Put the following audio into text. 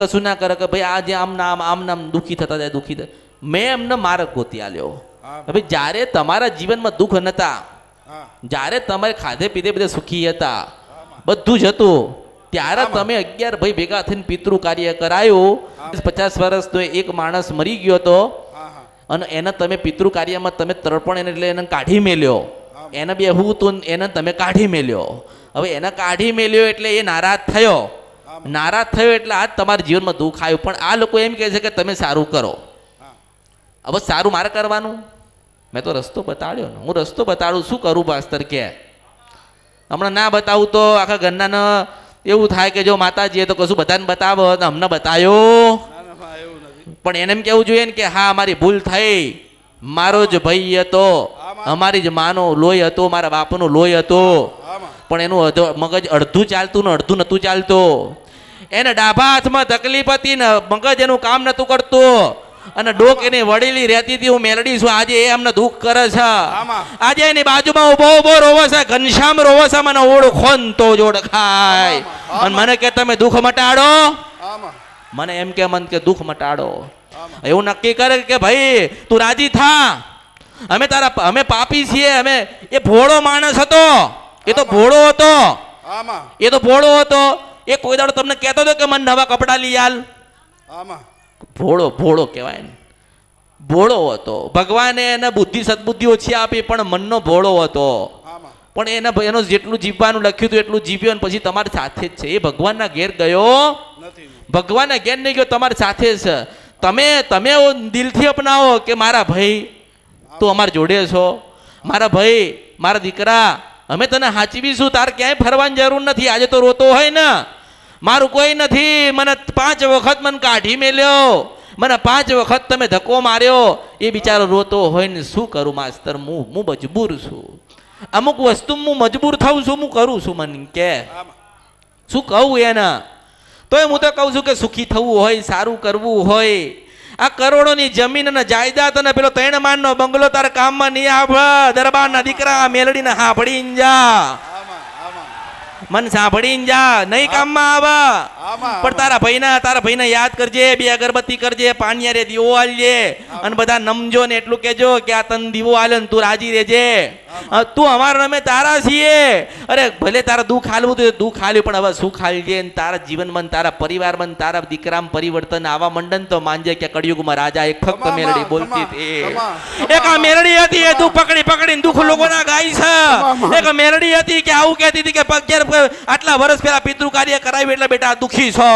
કશું ના કરે કે ભાઈ આજે આમ નામ દુઃખી થતા જાય દુઃખી થાય. મેં એમને માર્ગ ગોતી આલ્યો. ભાઈ જ્યારે તમારા જીવનમાં દુઃખ નતા, જ્યારે તમારે ખાધે પીધે બધે સુખી હતા, બધું જ હતું, ત્યારે તમે 11 ભાઈ ભેગા થઈને પિતૃ કાર્ય કરાયું. 50 વર્ષનો એક માણસ મરી ગયો હતો અને એને તમે પિતૃ કાર્યમાં તમે તર્પણ એટલે એને કાઢી મેલ્યો. એને બેહવું હતું, એને તમે કાઢી મેલ્યો. હવે એને કાઢી મેલ્યો એટલે એ નારાજ થયો. નારાજ થયો એટલે આજ તમારા જીવનમાં દુઃખ આવ્યું. પણ આ લોકો એમ કહે છે કે તમે સારું કરો. હવે સારું મારે કરવાનું? મેં તો રસ્તો બતાડ્યો ને, હું રસ્તો બતાડું. શું કરું પાસ્તર કે હમણાં ના બતાવું તો આખા ઘરનાને એવું થાય કે જો માતાજીએ તો કશું બધાને બતાવો, અમને બતાવ્યો. પણ એને એમ કેવું જોઈએ ને કે હા મારી ભૂલ થઈ, મારો જ ભાઈ હતો, અમારી જ માનો લોહી હતો, મારા બાપનો લોહી હતો. પણ એનું મગજ અડધું ચાલતું ને અડધું નતું ચાલતું. એને ડાભા હાથમાં તકલીફ હતી ને મગજ એનું કામ નતું કરતું, અને ડોક એની વડીલી રહેતી હતી. હું મેલડી છું, આજે એ અમને દુઃખ કરે છે. આજે એની બાજુમાં ઉભો રોવે છે, ઘનશ્યામ રોવે છે, મને ઓળખો ને તો જ ઓળખાય. અને મને કે તમે દુઃખ મટાડો, મને એમ કે મન કે દુઃખ મટાડો. એવું નક્કી કરે કે ભાઈ તું રાજી થા, અમે પાપી છીએ. અમે એ ભોળો માણસ હતો, એ તો ભોળો હતો, એ તો ભોળો હતો. એ કોઈ દાડો તમને કહેતો હતો કે મને નવા કપડાં લઈ આલ? ભોળો કહેવાય ને, ભોળો હતો. ભગવાને એને બુદ્ધિ સદબુદ્ધિ ઓછી આપી, પણ મનનો ભોળો હતો. પણ એનો જેટલું જીવવાનું લખ્યું હતું એટલું જીવ્યો, અને પછી તમારી સાથે જ છે. એ ભગવાનના ઘેર ગયો ભગવાનના ઘેર નહીં ગયો, તમારી સાથે છે. તમે દિલથી અપનાવો કે મારા ભાઈ તું અમારી જોડે છો, મારા ભાઈ મારા દીકરા અમે તને હાચવીશું, તાર ક્યાંય ફરવાની જરૂર નથી. આજે તો રોતો હોય ને મારું કોઈ નથી, મને 5 વખત મને કાઢી મેલ્યો, મને 5 વખત તમે ધક્કો માર્યો. એ બિચારો રોતો હોય ને શું કરું માસ્તર, હું મજબૂર છું. અમુક વસ્તુ હું મજબૂર થાઉં છું, હું કરું છું. મને કે શું કહું એને? તો હું તો કહું છું કે સુખી થવું હોય, સારું કરવું હોય, આ કરોડોની જમીન અને જાયદાદ અને પેલો 3 માળનો બંગલો તારા કામમાં નહીં આવે. દરબારના દીકરા મેલડીને સાંભળીને જા, મન સાંભળીને જા, નહીં કામમાં આવે. પણ તારા ભાઈને યાદ કરજે, 2 અગરબત્તી કરજે, પાણીયારે દીવો આલજે, અને બધા નમજો ને એટલું કહેજો કે આ તન દીવો આલ્યો ને તું રાજી રહેજે. તું અમારા અમે તારા છીએ. અરે ભલે તારા દુઃખ હાલવું તો દુઃખ હાલ્યું, પણ હવે સુખ હાલજે. તારા જીવનમાં તારા પરિવારમાં તારા દીકરામાં પરિવર્તન આવવા મંડન તો માનજે કે કળિયુગમાં રાજા એક ફક્ત મેલડી બોલતી હતી. એક આ મેલડી હતી, એ દુઃખ પકડીને દુઃખ લોકોના ગાય છે. એક મેલડી હતી કે આવું કહેતી હતી કે આટલા વર્ષ પહેલા પિતૃ કાર્ય કરાવ્યું એટલે બેટા દુઃખી છો.